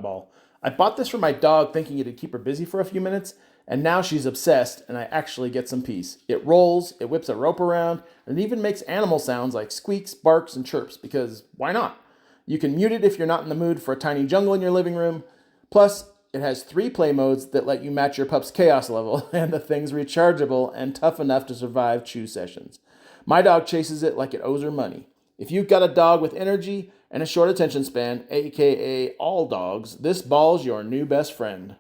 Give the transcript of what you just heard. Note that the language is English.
dog ball. I bought this for my dog thinking it'd keep her busy for a few minutes, and now she's obsessed and I actually get some peace. It rolls, it whips a rope around, and it even makes animal sounds like squeaks, barks, and chirps, because why not? You can mute it if you're not in the mood for a tiny jungle in your living room. Plus, it has 3 play modes that let you match your pup's chaos level, and the thing's rechargeable and tough enough to survive chew sessions. My dog chases it like it owes her money. If you've got a dog with energy and a short attention span, aka all dogs, this ball's your new best friend.